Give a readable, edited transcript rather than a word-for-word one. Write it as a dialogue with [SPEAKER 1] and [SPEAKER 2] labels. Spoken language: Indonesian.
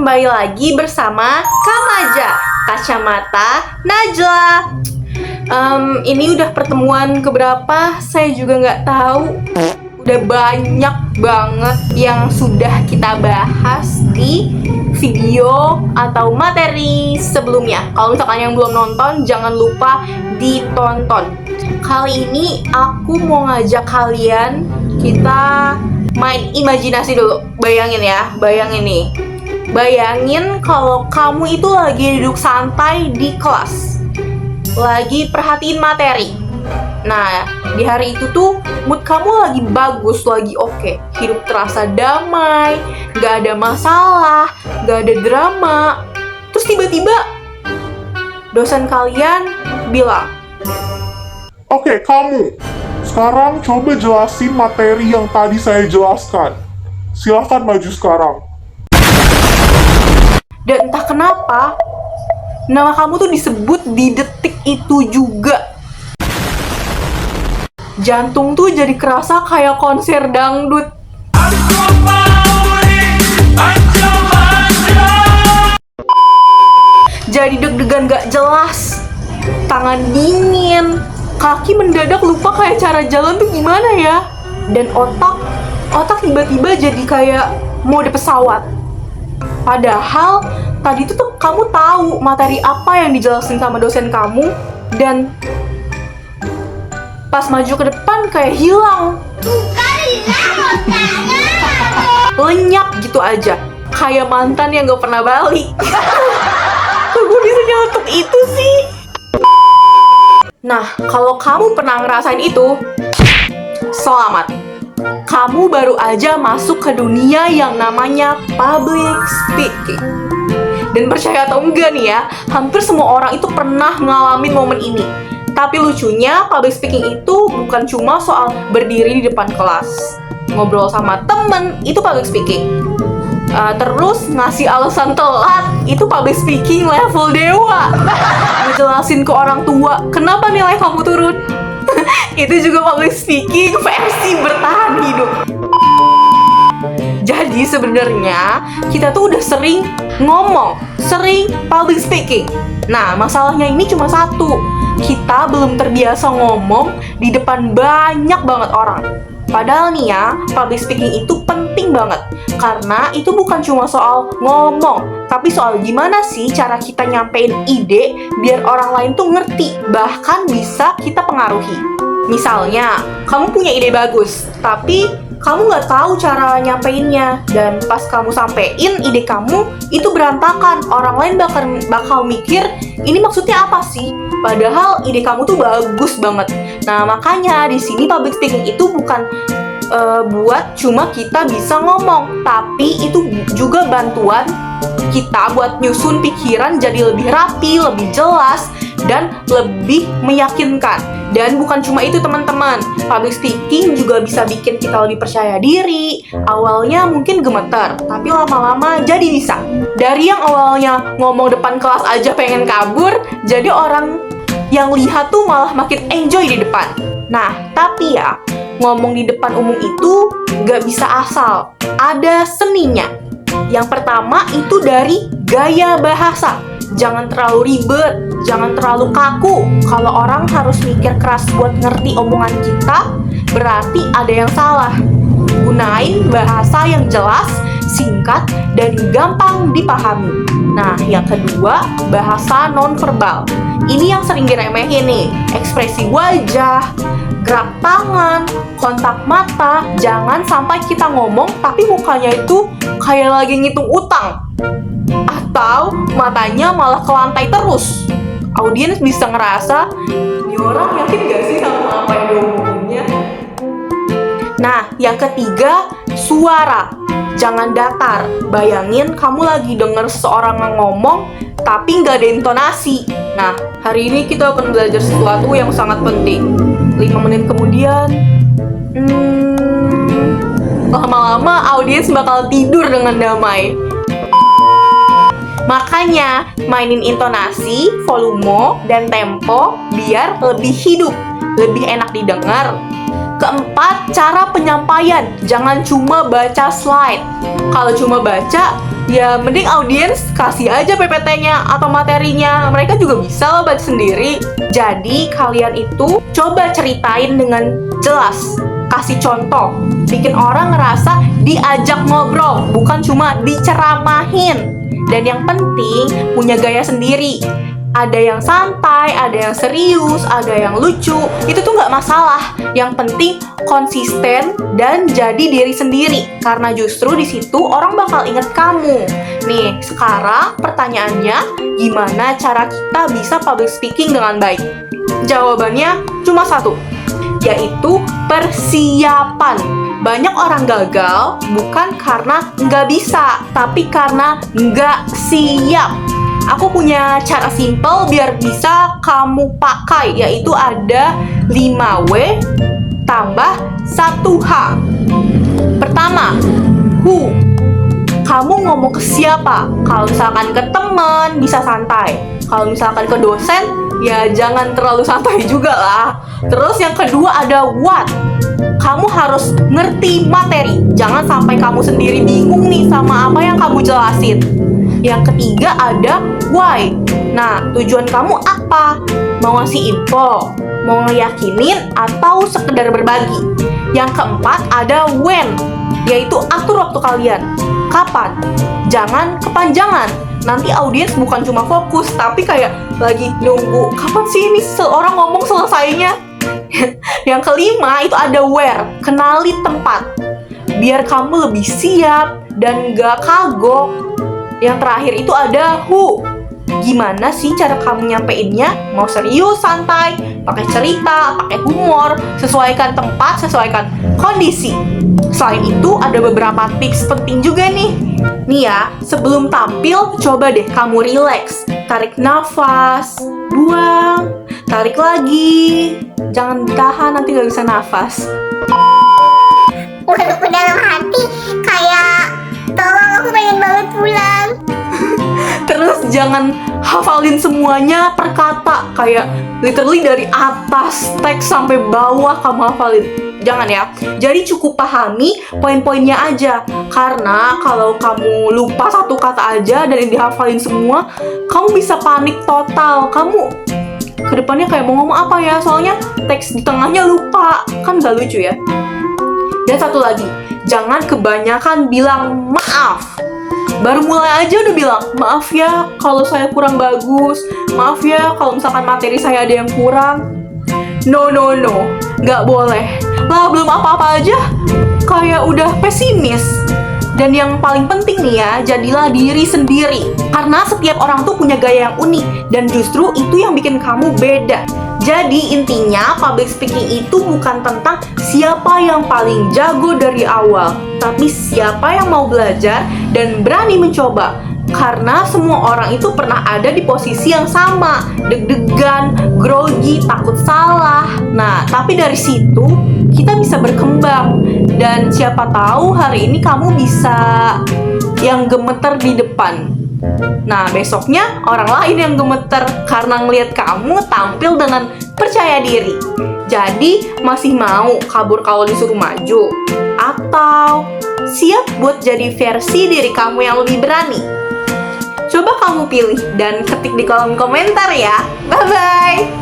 [SPEAKER 1] kembali lagi bersama Kamaja, Kacamata Najla. Ini udah pertemuan keberapa? Saya juga nggak tahu. Udah banyak banget yang sudah kita bahas di video atau materi sebelumnya. Kalau misalkan yang belum nonton, jangan lupa ditonton. Kali ini aku mau ngajak kalian kita main imajinasi dulu. Bayangin ya, bayangin nih. Bayangin kalau kamu itu lagi duduk santai di kelas, lagi perhatiin materi. Nah, di hari itu tuh mood kamu lagi bagus, lagi oke. Hidup terasa damai, gak ada masalah, gak ada drama. Terus tiba-tiba dosen kalian bilang,
[SPEAKER 2] "Oke, kamu. Sekarang coba jelasin materi yang tadi saya jelaskan. Silahkan maju sekarang."
[SPEAKER 1] dan entah kenapa nama kamu tuh disebut di detik itu juga. Jantung tuh jadi kerasa kayak konser dangdut. Jadi deg-degan gak jelas, tangan dingin, kaki mendadak lupa kayak cara jalan tuh gimana ya. Dan otak tiba-tiba jadi kayak mode pesawat. Padahal tadi tuh kamu tahu materi apa yang dijelasin sama dosen kamu, dan pas maju ke depan kayak hilang. Lenyap gitu aja, kayak mantan yang gak pernah balik. Kok gue bisa nyeletuk itu sih? Nah, kalau kamu pernah ngerasain itu, selamat. Kamu baru aja masuk ke dunia yang namanya public speaking. Dan percaya atau enggak nih ya, hampir semua orang itu pernah ngalamin momen ini. Tapi lucunya, public speaking itu bukan cuma soal berdiri di depan kelas, ngobrol sama temen, itu public speaking. Terus ngasih alasan telat, itu public speaking level dewa. Ngejelasin ke orang tua kenapa nilai kamu turun, itu juga public speaking versi bertahan hidup. Jadi sebenarnya kita tuh udah sering ngomong, sering public speaking. Nah, masalahnya ini cuma satu, kita belum terbiasa ngomong di depan banyak banget orang. Padahal nih ya, public speaking itu penting banget. Karena itu bukan cuma soal ngomong, tapi soal gimana sih cara kita nyampein ide biar orang lain tuh ngerti, bahkan bisa kita pengaruhi. Misalnya, kamu punya ide bagus, tapi kamu nggak tahu cara nyampeinnya. Dan pas kamu sampein ide kamu, itu berantakan. Orang lain bakal mikir, ini maksudnya apa sih? Padahal ide kamu tuh bagus banget. Nah, makanya di sini public speaking itu bukan buat cuma kita bisa ngomong, tapi itu juga bantuan kita buat nyusun pikiran jadi lebih rapi, lebih jelas, dan lebih meyakinkan. Dan bukan cuma itu teman-teman, public speaking juga bisa bikin kita lebih percaya diri. Awalnya mungkin gemeter, tapi lama-lama jadi bisa. Dari yang awalnya ngomong depan kelas aja pengen kabur, jadi orang yang lihat tuh malah makin enjoy di depan. Nah, tapi ya, ngomong di depan umum itu gak bisa asal, ada seninya. Yang pertama itu dari gaya bahasa. Jangan terlalu ribet, jangan terlalu kaku. Kalau orang harus mikir keras buat ngerti omongan kita, berarti ada yang salah. Gunain bahasa yang jelas, singkat, dan gampang dipahami. Nah, yang kedua, bahasa nonverbal. Ini yang sering diremehin nih, ekspresi wajah, gerak tangan, kontak mata. Jangan sampai kita ngomong tapi mukanya itu kayak lagi ngitung utang, atau matanya malah ke lantai terus. Audiens bisa ngerasa, ini orang yakin gak sih sama apa yang diomonginnya? Nah, yang ketiga, suara. Jangan datar. Bayangin kamu lagi denger seseorang ngomong tapi nggak ada intonasi. Nah, hari ini kita akan belajar sesuatu yang sangat penting. 5 menit kemudian, lama-lama audiens bakal tidur dengan damai. Makanya, mainin intonasi, volume, dan tempo biar lebih hidup, lebih enak didengar. Keempat, cara penyampaian. Jangan cuma baca slide. Kalau cuma baca, Ya mending audiens kasih aja PPT-nya atau materinya. Mereka juga bisa loh baca sendiri. Jadi kalian itu coba ceritain dengan jelas. Kasih contoh. Bikin orang ngerasa diajak ngobrol, bukan cuma diceramahin. Dan yang penting punya gaya sendiri. Ada yang santai, ada yang serius, ada yang lucu. Itu tuh nggak masalah. Yang penting konsisten dan jadi diri sendiri. Karena justru di situ orang bakal inget kamu. Nih, sekarang pertanyaannya, gimana cara kita bisa public speaking dengan baik? Jawabannya cuma satu, yaitu persiapan. Banyak orang gagal bukan karena nggak bisa, tapi karena nggak siap. Aku punya cara simple biar bisa kamu pakai, yaitu ada 5W tambah 1H. Pertama, who. Kamu ngomong ke siapa? Kalau misalkan ke teman, bisa santai. Kalau misalkan ke dosen, ya jangan terlalu santai juga lah. Terus yang kedua ada what. Kamu harus ngerti materi. Jangan sampai kamu sendiri bingung nih sama apa yang kamu jelasin. Yang ketiga ada why. Nah, tujuan kamu apa? Mau ngasih info, mau ngeyakinin, atau sekedar berbagi. Yang keempat ada when, yaitu atur waktu kalian. Kapan? Jangan kepanjangan. Nanti audiens bukan cuma fokus, tapi kayak lagi nunggu kapan sih ini seorang ngomong selesainya. Yang kelima itu ada where, kenali tempat. Biar kamu lebih siap dan gak kagok. Yang terakhir itu ada who. Gimana sih cara kamu nyampeinnya? Mau serius, santai, pakai cerita, pakai humor, sesuaikan tempat, sesuaikan kondisi. Selain itu ada beberapa tips penting juga nih. Nih ya, sebelum tampil coba deh kamu relax. Tarik nafas, buang, tarik lagi. Jangan ditahan, nanti gak bisa nafas.
[SPEAKER 3] Udah dalam hati kayak tolong aku pengen banget pulang.
[SPEAKER 1] Terus jangan hafalin semuanya per kata, kayak literally dari atas teks sampai bawah kamu hafalin. Jangan ya. Jadi cukup pahami poin-poinnya aja. Karena kalau kamu lupa satu kata aja dan dihafalin semua, kamu bisa panik total. Kamu kedepannya kayak mau ngomong apa ya, soalnya teks di tengahnya lupa. Kan gak lucu ya. Dan satu lagi, jangan kebanyakan bilang maaf. Baru mulai aja udah bilang, maaf ya kalau saya kurang bagus, maaf ya kalau misalkan materi saya ada yang kurang. No, nggak boleh. Lah belum apa-apa aja, kayak udah pesimis. Dan yang paling penting nih ya, jadilah diri sendiri. Karena setiap orang tuh punya gaya yang unik, dan justru itu yang bikin kamu beda. Jadi intinya public speaking itu bukan tentang siapa yang paling jago dari awal, tapi siapa yang mau belajar dan berani mencoba. Karena semua orang itu pernah ada di posisi yang sama, deg-degan, grogi, takut salah. Nah, tapi dari situ kita bisa berkembang. Dan siapa tahu hari ini kamu bisa yang gemeter di depan. Nah, besoknya orang lain yang gemeter karena ngelihat kamu tampil dengan percaya diri. Jadi, masih mau kabur kalau disuruh maju? Atau siap buat jadi versi diri kamu yang lebih berani? Coba kamu pilih dan ketik di kolom komentar ya. Bye-bye!